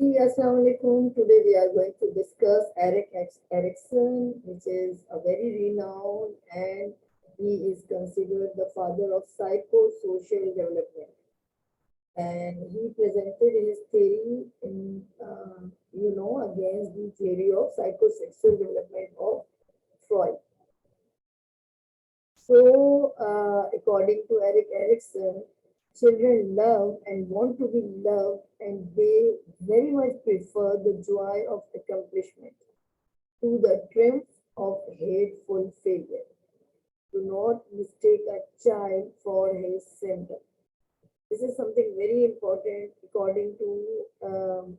Assalamu alaikum. Today we are going to discuss Erikson, which is a very renowned and he is considered the father of psychosocial development. And he presented his theory in, against the theory of psychosexual development of Freud. So, according to Erikson, children love and want to be loved, and they very much prefer the joy of accomplishment to the triumph of hateful failure. Do not mistake a child for his symptom. This is something very important according to,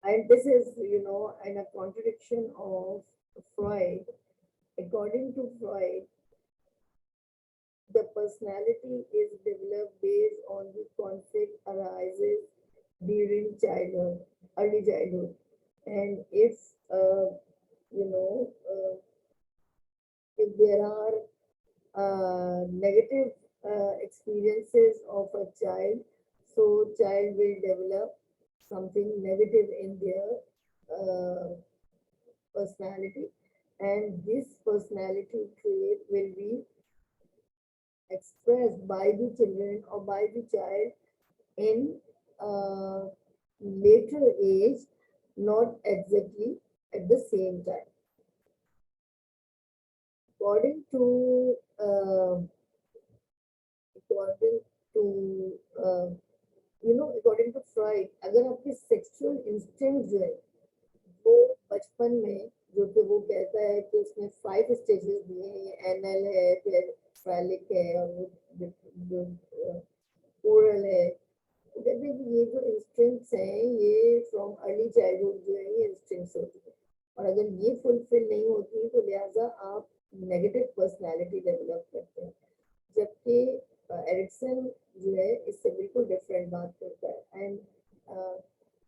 and this is, in a contradiction of Freud. According to Freud, the personality is developed based on the conflict arises during childhood, early childhood. And if, you know, uh, if there are negative experiences of a child, so child will develop something negative in their personality, and this personality trait will be expressed by the children or by the child in later age, not exactly at the same time. According to according to according to Freud, अगर आपके sexual instinct जो है वो बचपन में जो कि वो कहता है कि उसने 5 स्टेजेस दिए हैं, एनल है, फिर फैलिक है और वो जो ओरल है, तो कहते हैं कि ये जो इंस्टिंक्ट्स हैं ये फ्रॉम अर्ली चाइल्डहुड जो है ये इंस्टिंक्ट्स होती है, और अगर ये फुलफिल नहीं होती तो लिहाजा आप नेगेटिव पर्सनालिटी डेवलप करते हैं, जबकि एरिक्सन जो है इससे बिल्कुल डिफरेंट बात करता है. And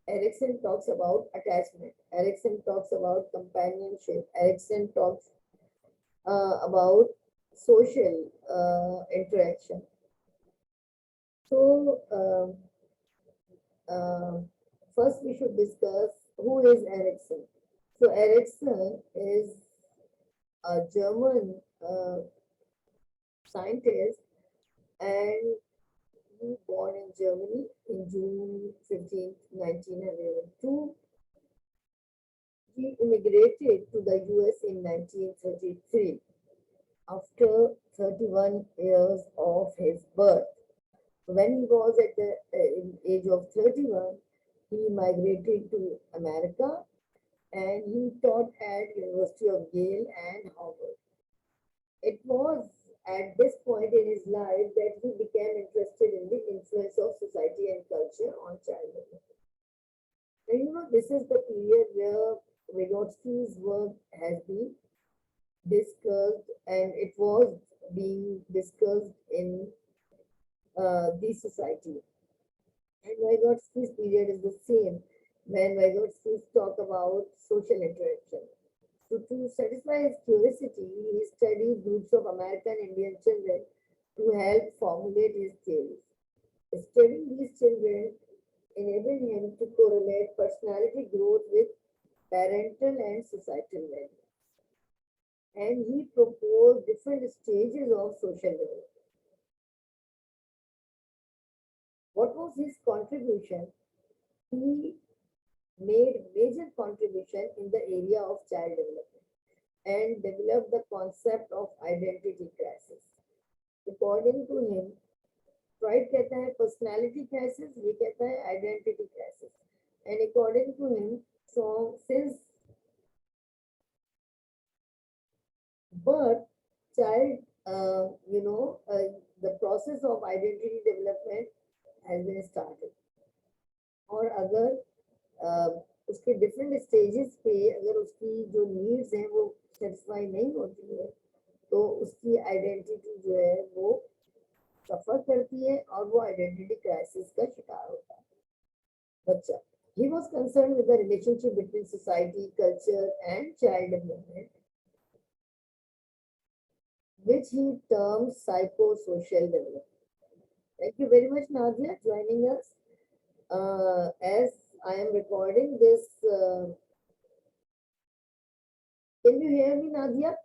Erikson talks about attachment. Erikson talks about companionship. Erikson talks about social interaction. So, first we should discuss who is Erikson. So, Erikson is a German scientist, and he born in Germany in June 15th, 1902. He immigrated to the US in 1933 after 31 years of his birth. When he was at the age of 31, he migrated to America and he taught at University of Yale and Harvard. It was at this point in his life that he became interested in the influence of society and culture on childhood. And this is the period where Vygotsky's work has been discussed, and it was being discussed in the society. And Vygotsky's period is the same when Vygotsky talk about social interaction. So to satisfy his curiosity, he studied groups of American Indian children to help formulate his theories. Studying these children enabled him to correlate personality growth with parental and societal values. And he proposed different stages of social development. What was his contribution? He made major contribution in the area of child development and developed the concept of identity crisis. According to him, Freud कहता है personality crisis, ये कहता है identity crisis. And according to him, so since birth, child, the process of identity development has been started. और अगर उसके different stages पे अगर उसकी जो नीड्स हैं वो सेटिस्फाई नहीं होती है तो उसकी आइडेंटिटी जो है वो सफर करती है और वो आइडेंटिटी क्राइसिस का शिकार होता है बच्चा. He was concerned with the relationship between society, culture, and child development, which he termed psychosocial development. Thank you very much, Nadia, joining us. As I am recording this, can you hear me, Nadia?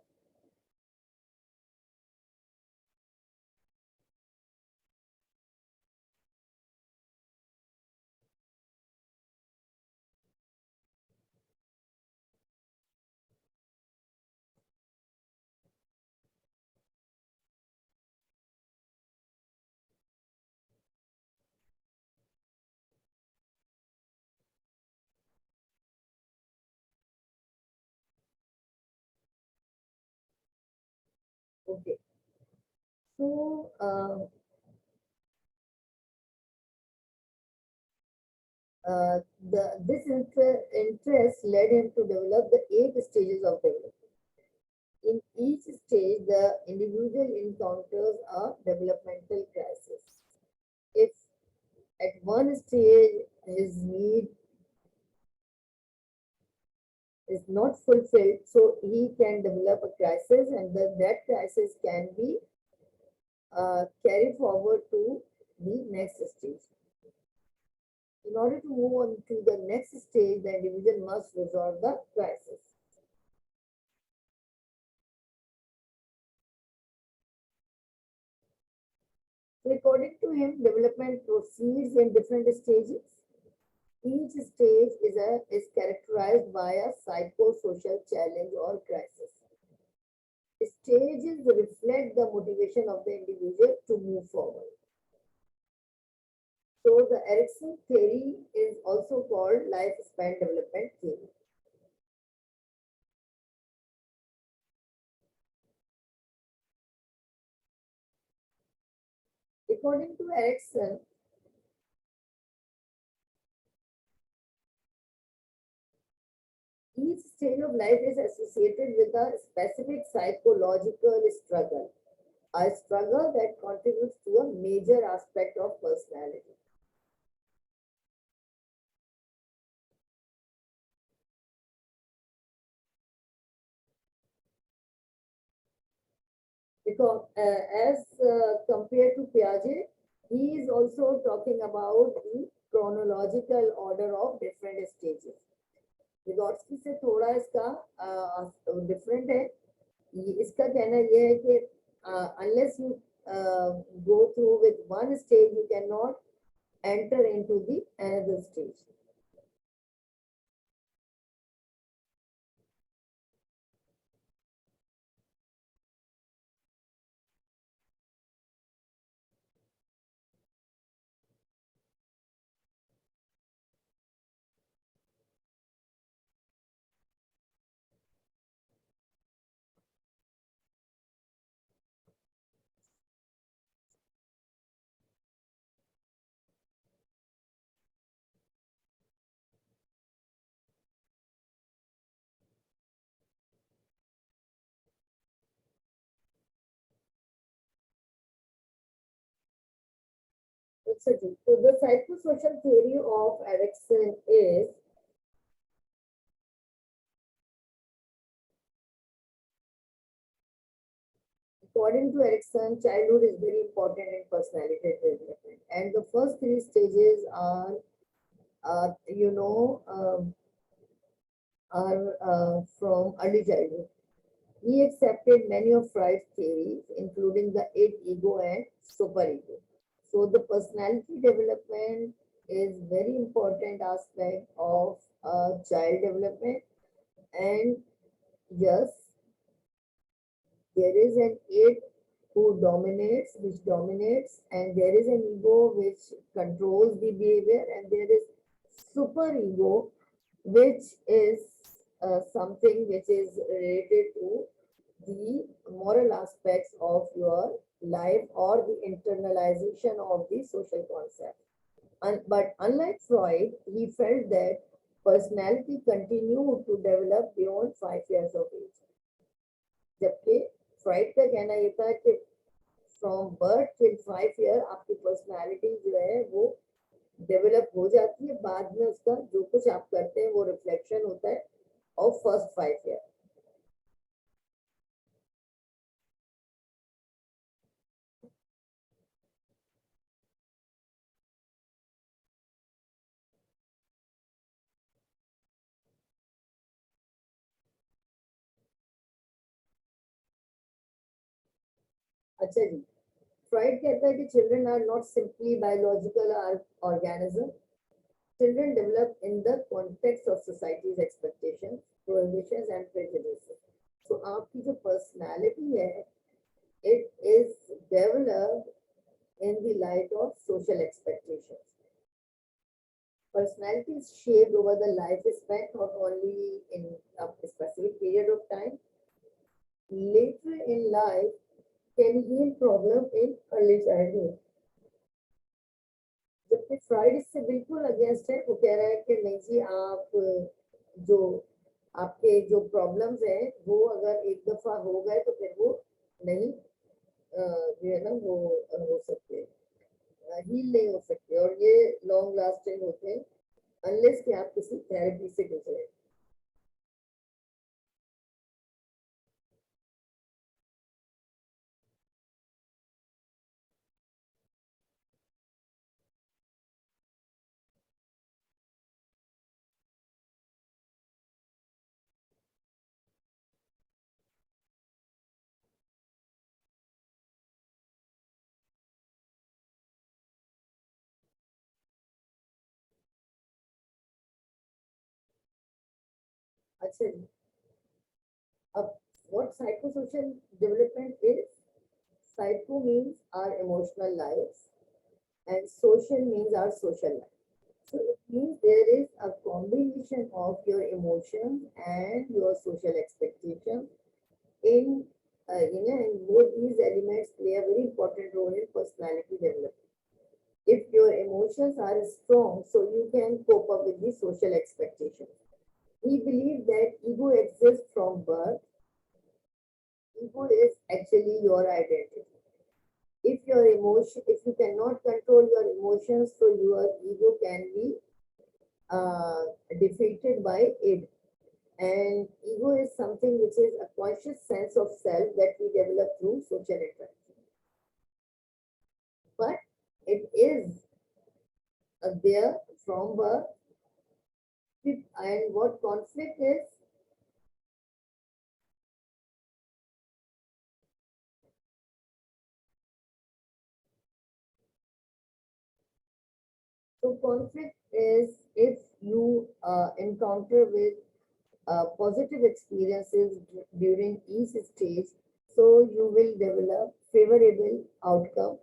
Okay. So, this interest led him to develop the 8 stages of development. In each stage, the individual encounters a developmental crisis. If at one stage his need is not fulfilled, so he can develop a crisis, and that crisis can be carried forward to the next stage. In order to move on to the next stage, the individual must resolve the crisis. So according to him, development proceeds in different stages. Each stage is characterized by a psychosocial challenge or crisis. Stages reflect the motivation of the individual to move forward. So the Erikson theory is also called lifespan development theory. According to Erikson, each stage of life is associated with a specific psychological struggle, a struggle that contributes to a major aspect of personality. Because as compared to Piaget, he is also talking about the chronological order of different stages. विगोट्स्की से थोड़ा इसका different है. इसका कहना यह है कि unless you go through with one stage, you cannot enter into the another stage. So the psychosocial theory of Erikson is, according to Erikson, childhood is very important in personality development, and the first 3 stages are, you know, from early childhood. He accepted many of Freud's theories, including the 8 ego and superego. So the personality development is very important aspect of child development, and yes, there is an eight which dominates, and there is an ego which controls the behavior, and there is super ego, which is something which is related to the moral aspects of your life or the internalization of the social concept. But unlike Freud, he felt that personality continued to develop beyond 5 years of age. जबकि fried का कहना ये था कि from birth till 5 year आपकी personality जो है वो डेवलप हो जाती है, बाद में उसका जो कुछ आप करते हैं वो रिफ्लेक्शन होता है ऑफ फर्स्ट 5 ईयर. अच्छा जी, फ्राइड कहता है कि children are not simply biological organism. Children develop in the context of society's expectations, prohibitions, and prejudices. So, आपकी जो personality है, it is developed in the light of social expectations. Personality is shaped over the lifespan, not only in a specific period of time. Later in life, can heal problem in early childhood. जबकि fried इससे बिल्कुल against है. वो कह रहा है कि नहीं जी, आप जो आपके जो प्रॉब्लम्स हैं वो अगर एक दफा हो गए तो फिर वो नहीं जो है ना वो हो सकते, हील नहीं हो सकते, और ये लॉन्ग लास्टिंग होते हैं अनलेस कि आप किसी थेरेपी से गुजरे. अच्छा जी, अब what psychosocial development is? Psycho means our emotional lives and social means our social life. So it means there is a combination of your emotions and your social expectations in, and both these elements play a very important role in personality development. If your emotions are strong, so you can cope up with the social expectations. We believe that ego exists from birth. Ego is actually your identity. If you cannot control your emotions, so your ego can be uh, defeated by it. And ego is something which is a conscious sense of self that we develop through social interaction. But it is there from birth. And what conflict is? So conflict is if you encounter with positive experiences during each stage, so you will develop favorable outcome.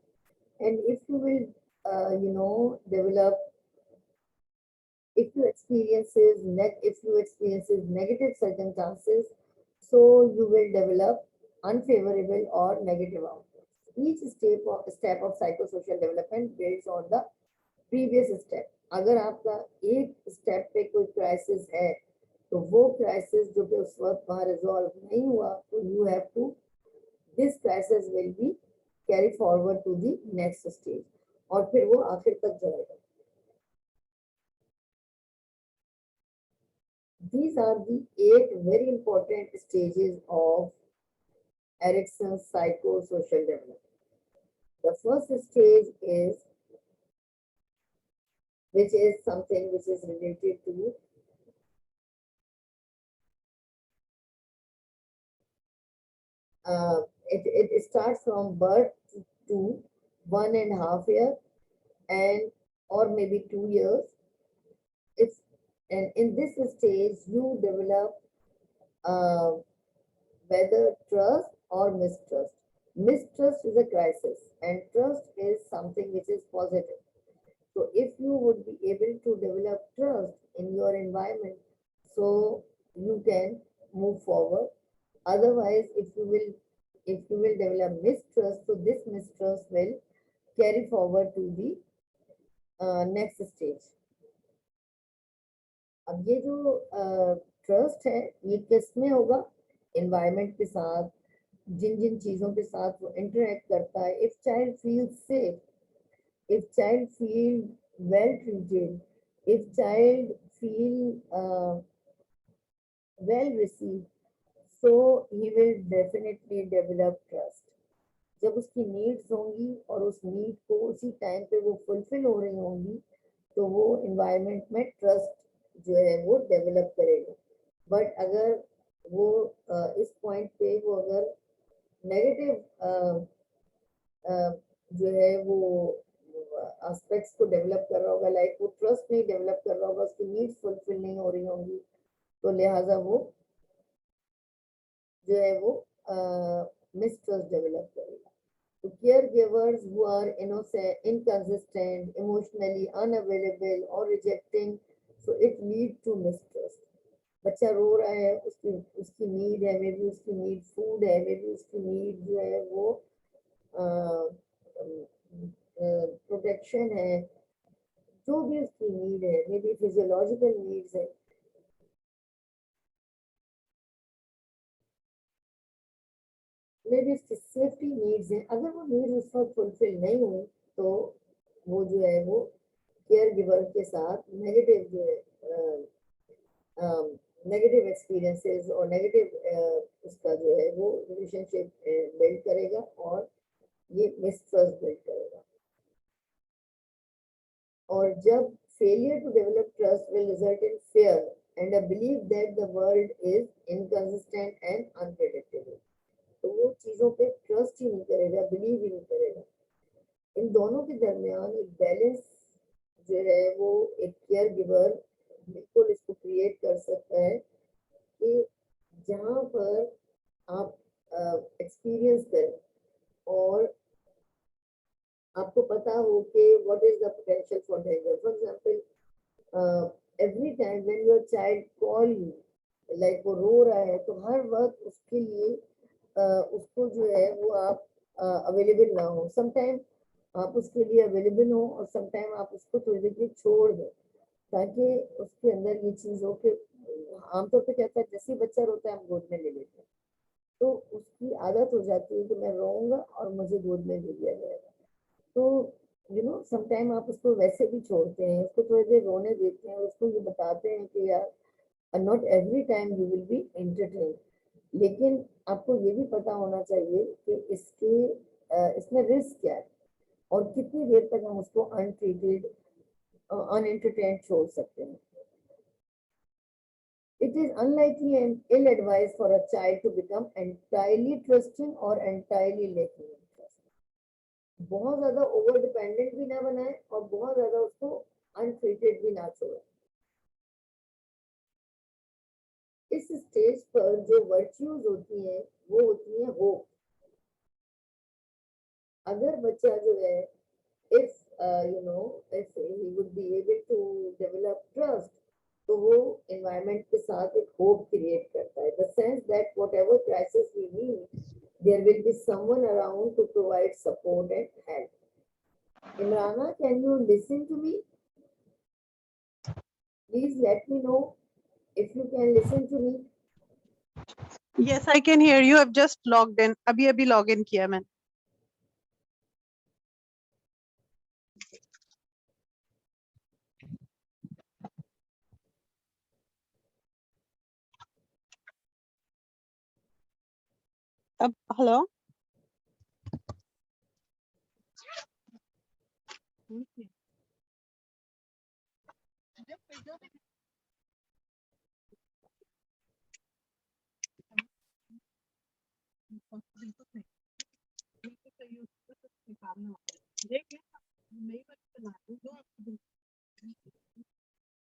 And if you will, develop if you experiences negative circumstances, so you will develop unfavorable or negative outcomes. Each step of psychosocial development builds on the previous step. अगर आपका एक step पे कोई crisis है तो वो crisis जो कि उस वक्त वहां रिजॉल्व नहीं हुआ, तो you have to this crisis will be carry forward to the next stage, और फिर वो आखिर तक जाएगा. These are the 8 very important stages of Erikson's psychosocial development. The first stage is, which is something which is related to it starts from birth to 1.5 year and or maybe 2 years. It's and in this stage you develop uh, whether trust or mistrust. Mistrust is a crisis, and trust is something which is positive. So if you would be able to develop trust in your environment, so you can move forward. Otherwise, if you will develop mistrust, so this mistrust will carry forward to the next stage. अब ये जो trust है ये किस में होगा? Environment के साथ, जिन जिन चीजों के साथ वो इंटरेक्ट करता है. If child feel safe, if child feel well treated, if child feel well received, so he will definitely develop trust. जब उसकी नीड्स होंगी और उस नीड को उसी टाइम पे वो फुलफिल हो रही होंगी, तो वो इन्वायरमेंट में ट्रस्ट जो है वो डेवलप करेगा. बट अगर वो इस पॉइंट पे वो अगर नेगेटिव जो है वो एस्पेक्ट्स को डेवलप कर रहा होगा, लाइक वो ट्रस्ट नहीं डेवलप कर रहा होगा, उसकी नीड्स फुलफिल नहीं हो रही होंगी, तो लिहाजा वो जो है वो मिसट्रस्ट डेवलप करेगा. तो caregivers who are inconsistent, emotionally unavailable और rejecting, so it lead to mistrust. बच्चा रो रहा है, उसकी उसकी नीड है, मे बी उसकी नीड फूड है, मे बी उसकी नीड जो है वो प्रोटेक्शन है, जो भी उसकी नीड है, मे बी फिजियोलॉजिकल नीड्स है, मे बी उसकी सेफ्टी नीड्स है. अगर वो नीड्स उस वक्त फुलफिल नहीं हुई तो वो जो है वो केयर गिवर के साथ नेगेटिव जो है नेगेटिव एक्सपीरियंसेस और नेगेटिव उसका जो है वो रिलेशनशिप बिल्ड करेगा और ये मिसट्रस्ट बिल्ड करेगा. और जब failure to develop trust will result in fear and a belief that the world is inconsistent and unpredictable, तो वो चीजों पे ट्रस्ट ही नहीं करेगा, बिलीव ही नहीं करेगा. इन दोनों के दरमियान एक बैलेंस जो है वो एक केयर गिवर बिल्कुल इसको क्रिएट कर सकता है कि जहाँ पर आप एक्सपीरियंस करें और आपको पता हो कि what is the potential for danger. For example, every time when your child call you, like वो रो रहा है, तो हर वक्त उसके लिए उसको जो है वो आप अवेलेबल ना हो. समटाइम आप उसके लिए अवेलेबल हो और समटाइम आप उसको थोड़ी देर के लिए छोड़ दो, ताकि उसके अंदर ये चीज हो कि आमतौर पे क्या होता है, जैसे ही बच्चा रोता है हम गोद में ले लेते हैं, तो उसकी आदत हो जाती है कि मैं रोऊंगा और मुझे गोद में ले लिया जाएगा. तो समटाइम आप उसको वैसे भी छोड़ते हैं, उसको थोड़ी देर रोने देते हैं और उसको ये बताते हैं कि यार not every time you will be entertain, लेकिन आपको ये भी पता होना चाहिए कि इसमें रिस्क क्या है और कितनी देर तक हम उसको अनट्रीटेड अनएंटरटेन्ड छोड़ सकते हैं. It is unlikely and ill advised for a child to become entirely trusting or entirely lacking in trust. बहुत ज्यादा ओवर डिपेंडेंट भी ना बनाए और बहुत ज्यादा उसको अनट्रीटेड भी ना छोड़े. इस स्टेज पर जो वर्च्यूज होती हैं वो होती है होप. अगर बच्चा जो है if if he would be able to develop trust, तो वो environment के साथ एक hope create करता है, the sense that whatever crisis we meet there will be someone around to provide support and help. Imrana, can you listen to me? Please let me know if you can listen to me. Yes, I can hear you. I've just logged in. अभी log in किया मैं. Hello.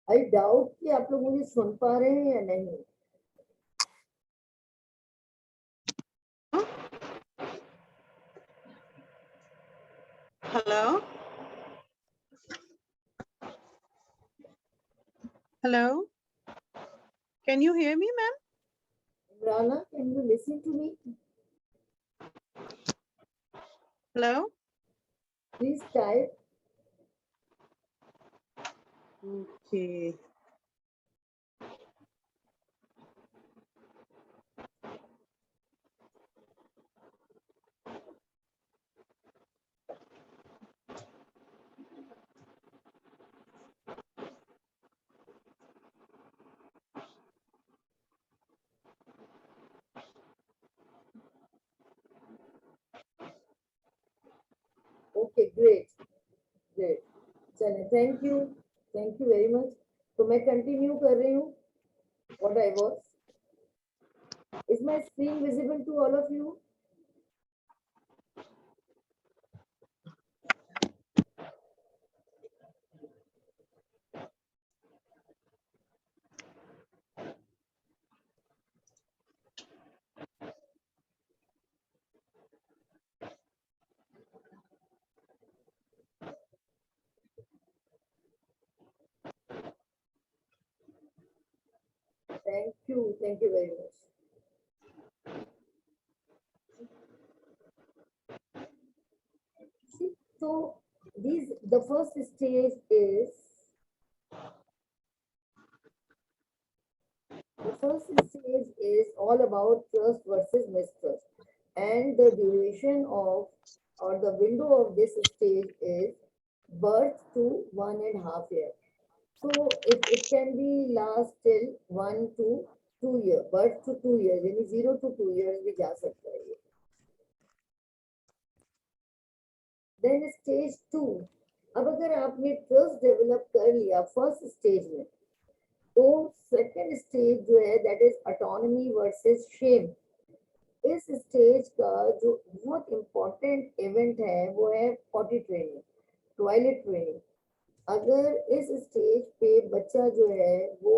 I doubt कि आप लोग मुझे सुन पा रहे हैं या नहीं. Hello. Hello. Can you hear me, ma'am? Imrana, can you listen to me? Hello. Please type. Okay. Okay, great. Great. चलिए, थैंक यू वेरी मच. तो मैं कंटिन्यू कर रही हूँ what I was. Is my screen visible to all of you? Thank you very much. See, so the first stage is all about trust versus mistrust, and the duration of or the window of this stage is birth to 1.5 years. So it can be last till 1 to 2 years, birth to 2 years, यानी 0 to 2 years भी जा सकता है ये. Then stage 2, अब अगर आपने trust develop कर लिया फर्स्ट स्टेज में, तो सेकंड स्टेज जो है that is autonomy versus shame. इस स्टेज का जो बहुत इम्पोर्टेंट इवेंट है वो है पॉटी ट्रेनिंग, टॉयलेट ट्रेनिंग. अगर इस स्टेज पे बच्चा जो है वो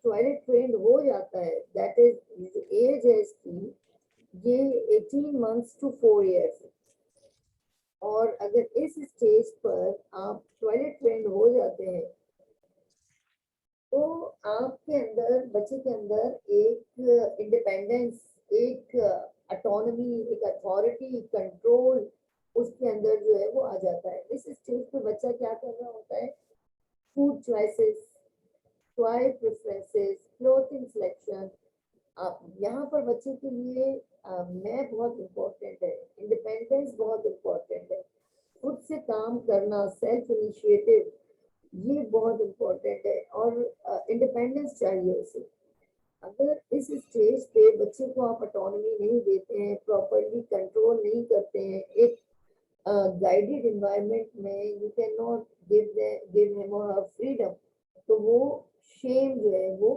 टॉयलेट ट्रेंड हो जाता है, दैट इज एज है इसकी ये 18 months to 4 years. और अगर इस स्टेज पर आप टॉयलेट ट्रेंड हो जाते हैं तो आपके अंदर, बच्चे के अंदर एक इंडिपेंडेंस, एक ऑटोनॉमी, एक अथॉरिटी, कंट्रोल उसके अंदर जो है वो आ जाता है. इस स्टेज पे बच्चा क्या कर रहा होता है, food choices, toy preferences, clothing selection. यहाँ पर बच्चे के लिए मैं बहुत इम्पोर्टेंट है, इंडिपेंडेंस बहुत इम्पोर्टेंट है, खुद से काम करना, सेल्फ इनिशिएटिव ये बहुत इम्पोर्टेंट है और इंडिपेंडेंस चाहिए उसे. अगर इस स्टेज पे बच्चे को आप ऑटोनॉमी नहीं देते हैं, प्रॉपरली कंट्रोल नहीं करते हैं, एक गाइडेड एनवायरनमेंट में you can not give him और हर फ्रीडम, तो वो शेम जो है वो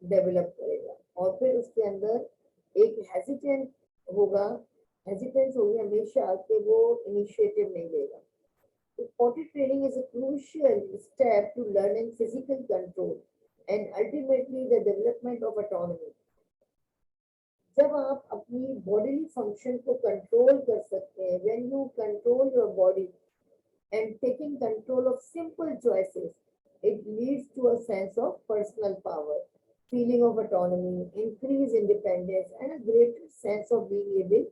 डेवलप करेगा और फिर उसके अंदर एक हेजिटेंस होगी हमेशा कि वो इनिशिएटिव नहीं लेगा. So potty training is a crucial step to learning physical control and ultimately the development of autonomy. जब आप अपनी bodily function को control कर सकते हैं, when you control your body and taking control of simple choices, it leads to a sense of personal power, feeling of autonomy, increased independence, and a greater sense of being able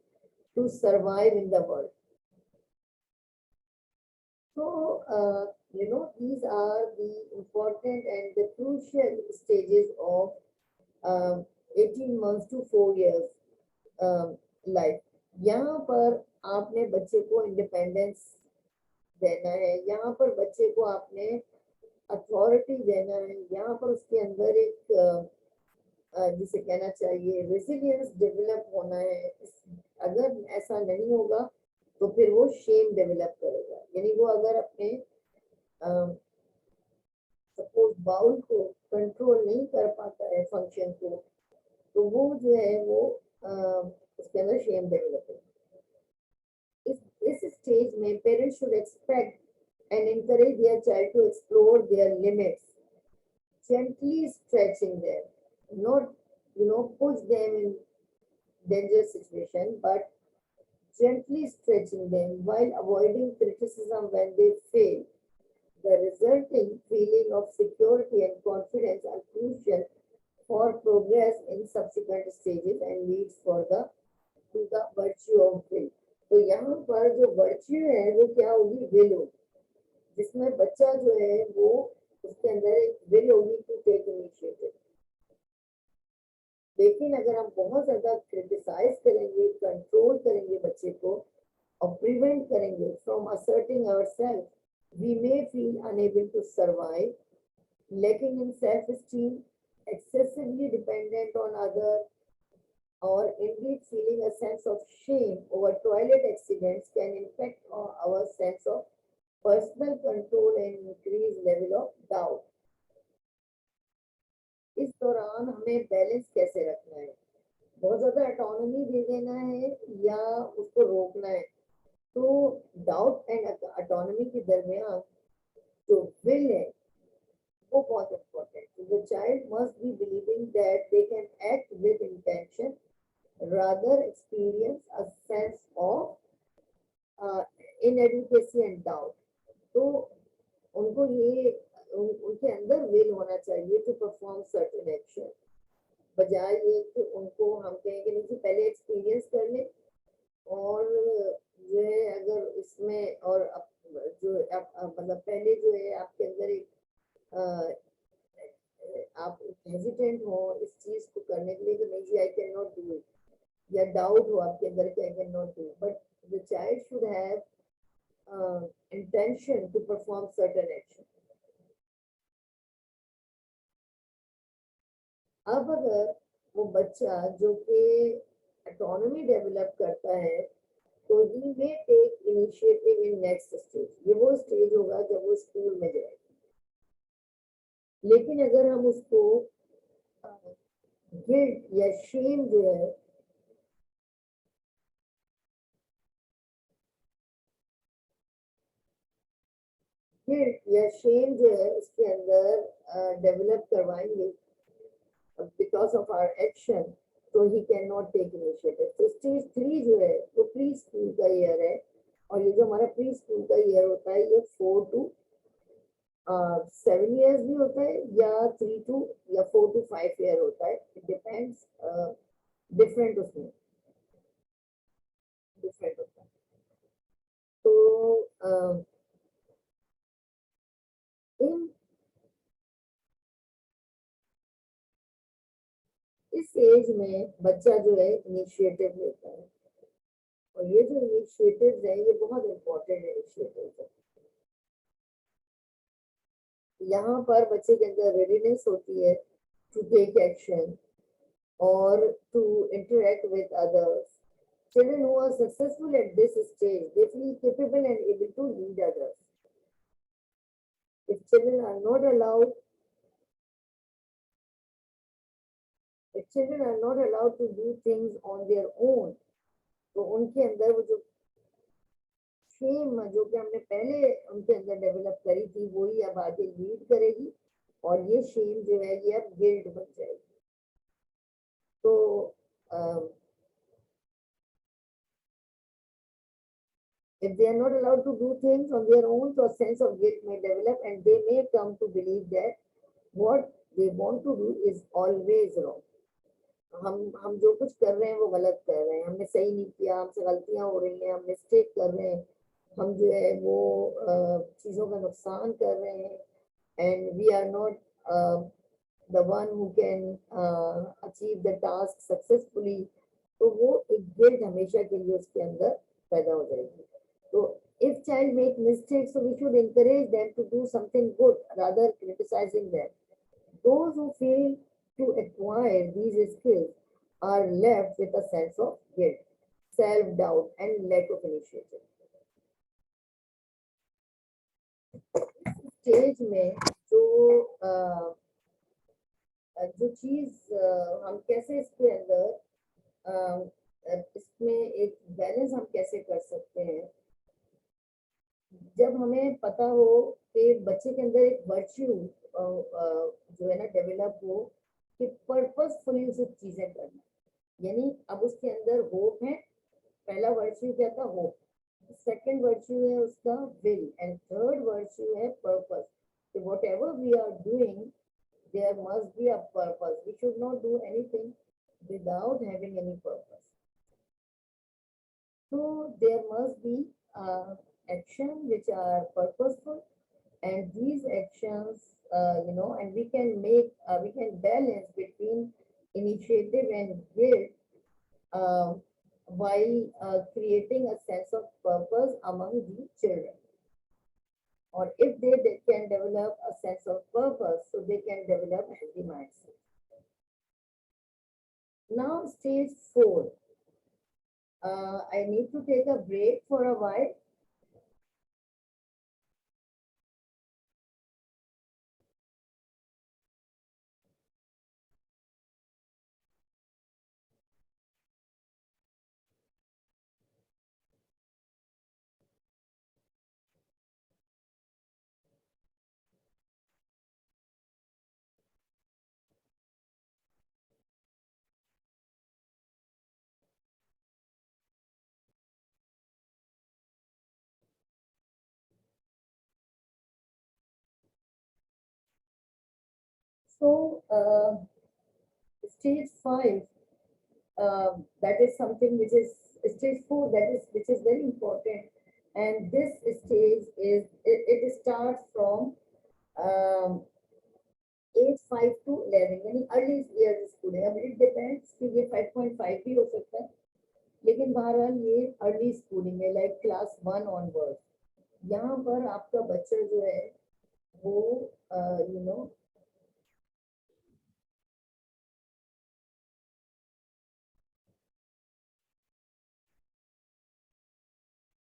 to survive in the world. So, these are the important and the crucial stages of 18 months to 4 years life. यहाँ पर आपने बच्चे को independence देना है, यहाँ पर बच्चे को आपने अथॉरिटी देना है, यहाँ पर उसके अंदर एक जिसे कहना चाहिए रेजिलियंस डेवलप होना है. अगर ऐसा नहीं होगा तो फिर वो शेम डेवलप करेगा. यानी वो अगर अपने सपोज बाउल को कंट्रोल नहीं कर पाता है फंक्शन को, तो वो जो है वो उसके अंदर शेम डेवलप करेगा. इस स्टेज में parents should expect and encourage their child to explore their limits, gently stretching them, not push them in dangerous situation, but gently stretching them while avoiding criticism when they fail. The resulting feeling of security and confidence are crucial for progress in subsequent stages and leads to the virtue of will. तो यहाँ पर जो virtue है वो क्या होगी, will होगी, जिसमें बच्चा जो है वो उसके अंदर एक will होगी to take initiative. लेकिन अगर हम बहुत ज्यादा क्रिटिसाइज करेंगे, कंट्रोल करेंगे बच्चे को और प्रिवेंट करेंगे from asserting ourself, we may feel unable to survive, lacking in self esteem, excessively dependent on others, or indeed feeling a sense of shame over toilet accidents can impact our sense of personal control and increase level of doubt. इस दौरान हमें balance कैसे रखना है, बहुत ज्यादा autonomy दे देना है या उसको रोकना है. तो डाउट एंड ऑटोनॉमी के दरमियान जो विल है वो बहुत इम्पोर्टेंट है. The child must be believing that they can act with intention rather experience a sense of inadequacy and doubt. तो उनको ये उनके अंदर विल होना चाहिए टू परफॉर्म सर्टेन एक्शन, बजाय ये कि उनको हम कहें कि नहीं जी पहले एक्सपीरियंस कर ले, और जो है अगर इसमें और जो मतलब पहले जो है आपके अंदर एक आप हेजिटेंट हो इस चीज को करने के लिए कि नहीं जी I can not do it, या डाउट हो आपके अंदर कि I can not do, but the child should have intention to perform certain action. अब अगर वो बच्चा जो कि ऑटोनॉमी डेवलप करता है तो ही may take initiative in next stage, ये वो स्टेज होगा जब वो स्कूल में जाएगा। लेकिन अगर हम उसको गिल्ट या शेम जो है उसके अंदर डेवलप करवाएंगे बिकॉज ऑफ आवर एक्शन, तो he can not take initiative. तो स्टेज 3 जो है वो प्री स्कूल का ईयर है, और ये जो हमारा प्री स्कूल का ईयर होता है ये 4 to 7 years भी होता है, या 3 to या 4 to 5 year होता है, इट डिपेंड्स, डिफरेंट उसमें डिफरेंट होता है। तो इन इस एज में बच्चा जो है इनिशिएटिव लेता है, और ये जो इनिशिएटिव है ये बहुत इंपॉर्टेंट इनिशिएटिव है। यहाँ पर बच्चे के अंदर रेडीनेस होती है टू टेक एक्शन और to interact with others. Children who are successful at this stage, they feel capable and able to lead others. If children are not allowed, if children are not allowed to do things on their own, तो उनके अंदर वो जो same जो कि हमने पहले उनके अंदर डेवलप करी थी वही अब आगे लीड करेगी, और ये शेम जो है ये अब गिल्ट बन जाएगी। तो if they are not allowed to do things on their own, so a sense of guilt may develop and they may come to believe that what they want to do is always wrong. हम जो कुछ कर रहे हैं वो गलत कर रहे हैं, हमने सही नहीं किया, हमसे गलतियां हो रही हैं, हम मिस्टेक कर रहे हैं, हम जो है वो चीजों का नुकसान कर रहे हैं, and we are not the one who can achieve the task successfully. तो वो एक गिल्ट हमेशा के लिए उसके अंदर पैदा हो जाएगी। तो if child make mistakes, so we should encourage them to do something good rather criticizing them. Those who fail to acquire these skills are left with a sense of guilt, self-doubt, and lack of initiative. Stage में जो चीज हम कैसे इसके अंदर इसमें एक balance हम कैसे कर सकते हैं, जब हमें पता हो कि बच्चे के अंदर एक वर्च्यू जो है ना डेवलप हो कि पर्पसफुली उसे चीजें करना, यानी अब उसके अंदर होप है। पहला वर्च्यू क्या था? होप। सेकंड वर्च्यू है उसका विल, एंड थर्ड वर्च्यू है purpose. Whatever we are doing there must be a purpose, we should not do anything without having any purpose. So there must be actions which are purposeful, and these actions, and we can make, we can balance between initiative and guilt while creating a sense of purpose among the children. Or if they can develop a sense of purpose, so they can develop healthy mindset. Now stage 4. I need to take a break for a while. So stage 5, that is something which is stage 4, that is which is very important, and this stage is it starts from um, age 5 to 11, यानी early year school है. अब it depends कि ये 5.5 भी हो सकता है, लेकिन बहरहाल ये अर्ली स्कूलिंग है, लाइक क्लास 1 ऑनवर्ड. यहाँ पर आपका बच्चा जो है वो you know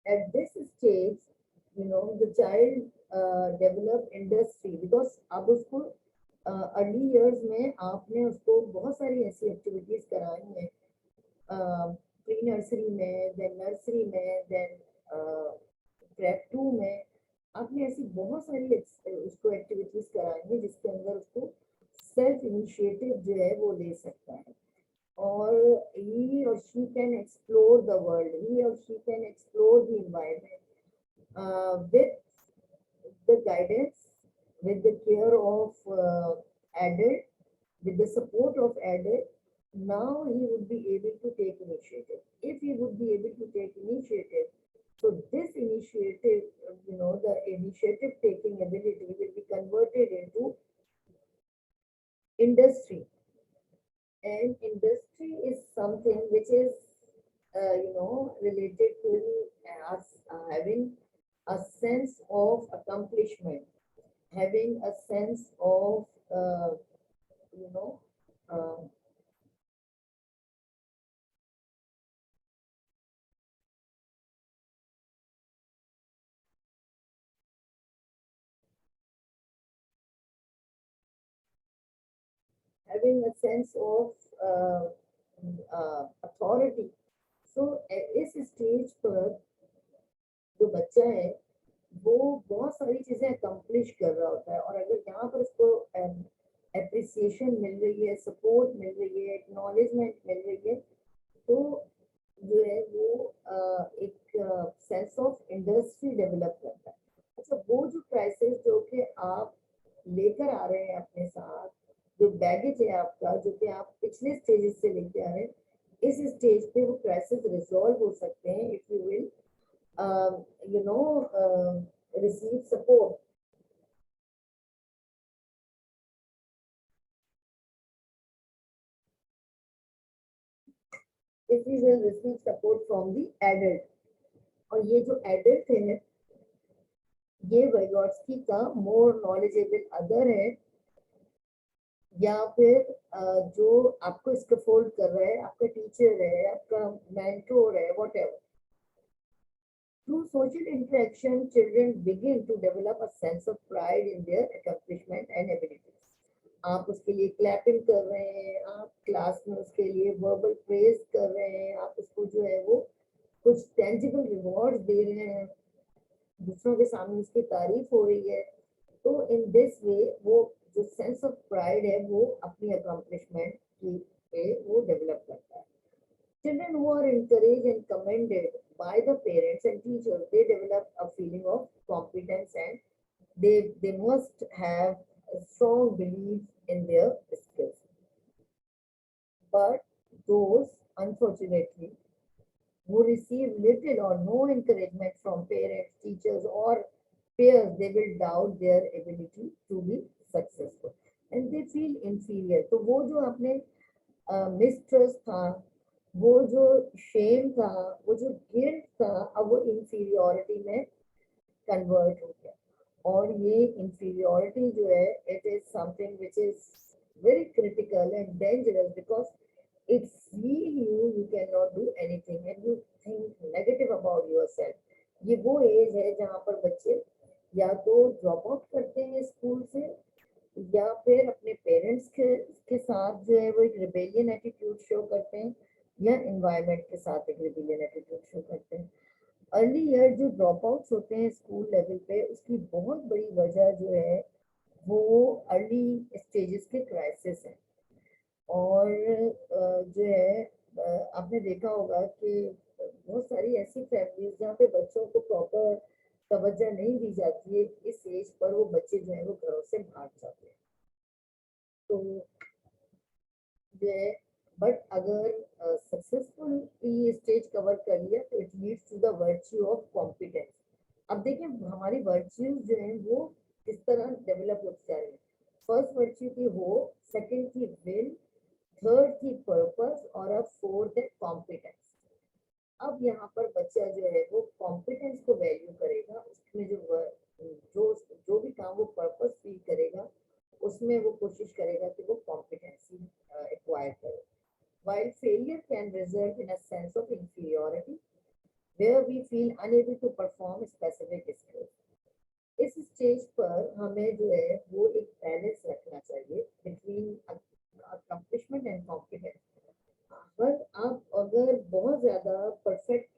at this stage, the child develop industry, because अब उसको अर्ली इयर्स में आपने उसको बहुत सारी ऐसी एक्टिविटीज कराई हैं, प्री नर्सरी में, देन नर्सरी में, देन प्रेप 2 में आपने ऐसी बहुत सारी उसको एक्टिविटीज कराई हैं जिसके अंदर उसको सेल्फ इनिशिएटिव जो है वो ले सकता है, और he or she can explore the world, he or she can explore the environment with the guidance, with the care of adult, with the support of adult. Now he would be able to take initiative. If he would be able to take initiative, so this initiative, the initiative taking ability will be converted into industry. And industry is something which is, related to us having a sense of accomplishment, having a sense of, you know, uh, having a sense of authority. So इस stage पर जो बच्चा है वो बहुत सारी चीजें accomplish कर रहा होता है, और अगर यहाँ पर उसको एप्रिसिएशन मिल रही है, सपोर्ट मिल रही है, एक्नॉलेजमेंट मिल रही है, तो जो है वो एक सेंस ऑफ इंडस्ट्री डेवलप करता है. अच्छा, वो जो क्राइसिस जो कि आप लेकर आ रहे हैं अपने साथ, जो बैगेज है आपका, जो कि आप पिछले स्टेजेस से लेके आ रहे हैं, इस स्टेज पे वो क्राइसिस रिजॉल्व हो सकते हैं if you will receive support. If we will receive support from the adult, और ये जो adult है ये वाइगॉट्स्की का मोर नॉलेजेबल अदर है, या फिर जो आपको स्कैफोल्ड कर रहा है, आपका टीचर है, आपका मेंटोर है, whatever. Through social interaction, children begin to develop a sense of pride in their accomplishment and abilities. आप उसके लिए क्लैपिंग कर रहे हैं, आप क्लास में उसके लिए वर्बल प्रेज कर रहे हैं, आप उसको जो है वो कुछ टेंजिबल रिवॉर्ड दे रहे हैं, दूसरों के सामने उसकी तारीफ हो रही है. तो इन दिस वे वो जो सेंस ऑफ प्राइड है वो अपनी अकम्प्लिशमेंट की पे वो डेवलप करता है. Children who are encouraged and commended by the parents and teachers, they develop a feeling of competence, and they must have a strong belief in their skills. But those, unfortunately, who receive little or no encouragement from parents, teachers, or peers, they will doubt their ability to be successful, and they feel inferior. तो वो जो अपने mistrust था, वो जो Shem था, वो जो गिल्ट था, अब वो इंफीरियोरिटी में कन्वर्ट हो गया. और ये इंफीरियोरिटी जो है, it is something which is very critical and dangerous, because it feel you cannot do anything and you think negative about yourself. ये वो एज है जहाँ पर बच्चे या तो ड्रॉप आउट करते हैं स्कूल से, या फिर अपने पेरेंट्स के साथ जो है वो एक रिबेलियन एटीट्यूड शो करते हैं, या एनवायरनमेंट के साथ एक रिबेलियन एटीट्यूड शो करते हैं. अर्ली ईयर जो ड्रॉप आउट्स होते हैं स्कूल लेवल पे, उसकी बहुत बड़ी वजह जो है वो अर्ली स्टेजेस के क्राइसिस है. और जो है आपने देखा होगा कि बहुत सारी ऐसी फैमिलीज जहाँ पे बच्चों को प्रॉपर तवज्जो नहीं दी जाती है, इस एज पर वो बच्चे जो है वो घरों से भाग जाते हैं. तो जो है, बट अगर सक्सेसफुल ये स्टेज कवर कर लिया तो it leads to the virtue of competence. अब देखिए हमारी वर्च्यूज जो है वो किस तरह डेवलप होती जा रही है। फर्स्ट वर्च्यू की हो, सेकंड की विल, थर्ड की पर्पस, और अब फोर्थ है कॉम्पिटेंस। अब यहाँ पर बच्चा जो है वो कॉम्पिटेंस को वैल्यू करेगा, उसमें जो जो भी काम वो पर्पस फील करेगा उसमें वो कोशिश करेगा कि वो कॉम्पिटेंसी एक्वायर करे। While failure can result in a sense of inferiority, where we feel unable to perform specific skills. इस स्टेज पर हमें जो है वो एक बैलेंस रखना चाहिए between accomplishment and competence. But आप अगर बहुत ज्यादा परफेक्ट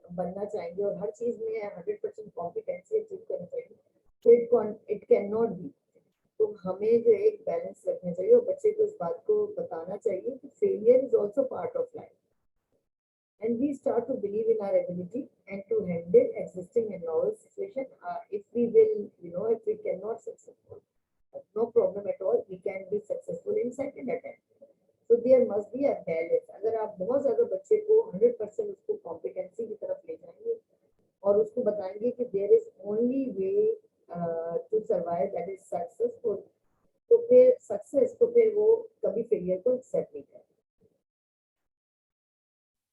बनना चाहेंगे और हर चीज में 100% कॉम्पिटेंसी अचीव करना चाहिए तो इट कैन नॉट बी। तो हमें जो एक बैलेंस रखना चाहिए और बच्चे को इस बात को बताना चाहिए कि failure is also part of life and we start to believe in our ability and to handle existing and novel situation. If we will, if we cannot successful, no problem at all, we can be successful in second attempt. So there must be a balance. अगर आप बहुत ज्यादा बच्चे को 100% उसको competency की तरफ ले जाएंगे और उसको बताएंगे कि there is only way to survive that is successful, तो फिर वो कभी फेलियर को एक्सेप्ट नहीं करें।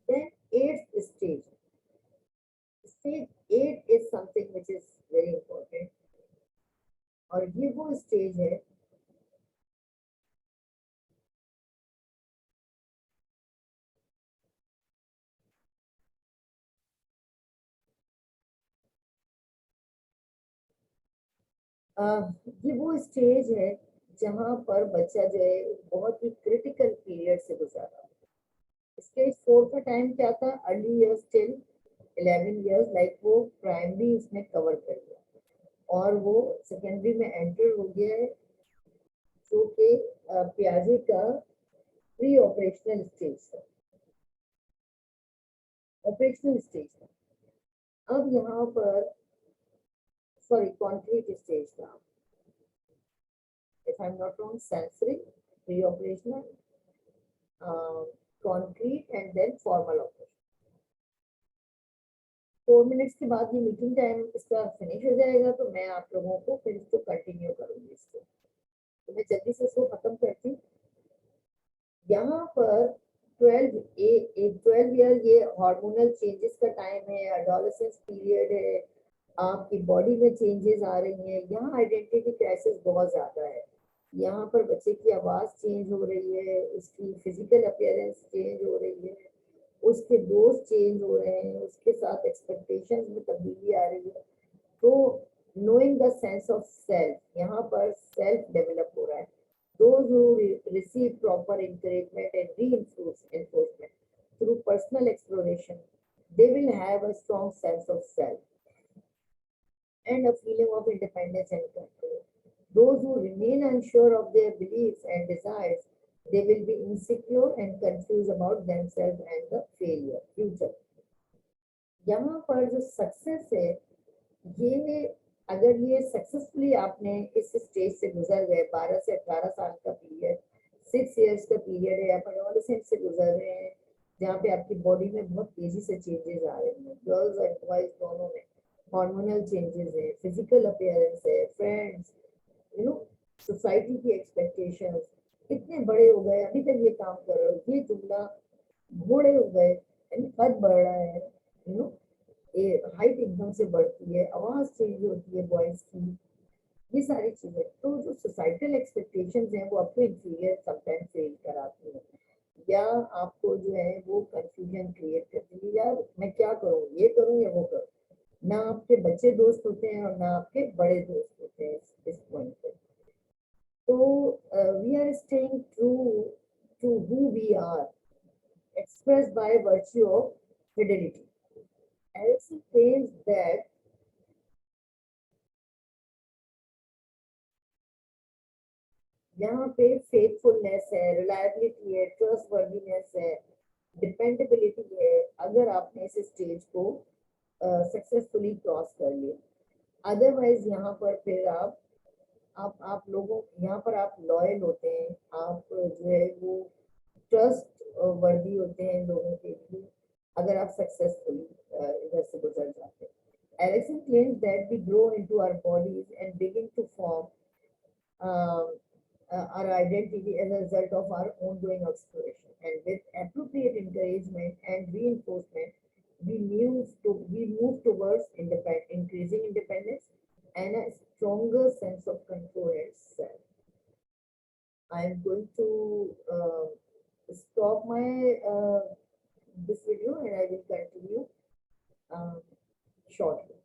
Then eighth stage. Stage 8 is something which is very important. और ये वो स्टेज है ये वो स्टेज है जहाँ पर बच्चा जो है बहुत ही क्रिटिकल पीरियड से गुजर रहा है। स्टेज 4 का टाइम क्या था? Early years till 11 years, like वो प्राइमरी उसने कवर कर लिया और वो सेकेंडरी में एंटर हो गया है जो कि प्याजे का प्री ऑपरेशनल स्टेज था, ऑपरेशनल स्टेज था। अब यहाँ पर सॉरी कॉन्क्रीट स्टेज था, if I'm not wrong, sensory, pre-operational, concrete, and then formal operation. 4 minutes के बाद ये मीटिंग टाइम इसका फिनिश हो जाएगा तो मैं आप लोगों को फिर इसको कंटिन्यू करूंगी। इसको तो मैं जल्दी से इसको खत्म करती हूँ। यहाँ पर 12 ईयर ये हार्मोनल चेंजेस का टाइम है, एडोलेसेंस पीरियड है, आपकी बॉडी में चेंजेस आ रही हैं। यहाँ आइडेंटिटी क्राइसिस बहुत ज्यादा है। यहाँ पर बच्चे की आवाज चेंज हो रही है, उसकी फिजिकल अपीयरेंस चेंज हो रही है, उसके दोस्त चेंज हो रहे हैं, उसके साथ एक्सपेक्टेशंस में तब्दीली आ रही है। तो knowing the sense of self, यहाँ पर सेल्फ डेवलप हो रहा है। Those who receive proper encouragement and reinforcement through personal exploration, they will have a strong sense of self and a feeling of independence and control. Those who remain unsure of their beliefs and desires, they will be insecure and confused about themselves and the failure, future. यहाँ पर जो success है, ये अगर ये successfully आपने इस stage से गुजर गए, 12 से 18 साल का पीरियड, 6 इयर्स का पीरियड है, आप एडोलेसेंट से गुजर रहे हैं जहाँ पे आपकी बॉडी में बहुत तेजी से चेंजेस आ रहे हैं, गर्ल्स और बॉयज दोनों में हार्मोनल चेंजेस है, फिजिकल अपीयरेंस है, फ्रेंड्स, सोसाइटी की एक्सपेक्टेशंस, इतने बड़े हो गए अभी तक ये काम कर रहे हो, ये जुमला बूढ़े हो गए, कद बढ़ रहा है, हाइट एकदम से बढ़ती है, आवाज चेंज होती है बॉयज की, ये सारी चीजें। तो जो सोसाइटल एक्सपेक्टेशंस हैं वो आपको इंफीरियर समटाइम फील कराती हैं या आपको जो है वो कंफ्यूजन क्रिएट करती है, यार मैं क्या करूँ, ये करूँ या वो करूँ। ना आपके बच्चे दोस्त होते हैं और ना आपके बड़े दोस्त होते हैं इस पॉइंट पे। तो we are staying true to who we are expressed by virtue of fidelity. Erikson claims that यहाँ पे फेथफुलनेस है, रिलायबिलिटी है, ट्रस्टवर्दीनेस है, डिपेंडेबिलिटी है, अगर आपने इस स्टेज को सक्सेसफुली क्रॉस कर लिया। अदरवाइज यहाँ पर फिर आप आप लोगों यहाँ पर आप लॉयल होते हैं, आप जो है वो ट्रस्ट वर्दी होते हैं लोगों के लिए, अगर आप सक्सेसफुली इधर से गुजर जाते हैं. Erikson claims that we grow into our bodies and begin to form um, our identity as a result of our ongoing exploration. And with appropriate encouragement and reinforcement, we move towards increasing independence and a stronger sense of control and self. I'm going to stop my this video and I will continue um, shortly.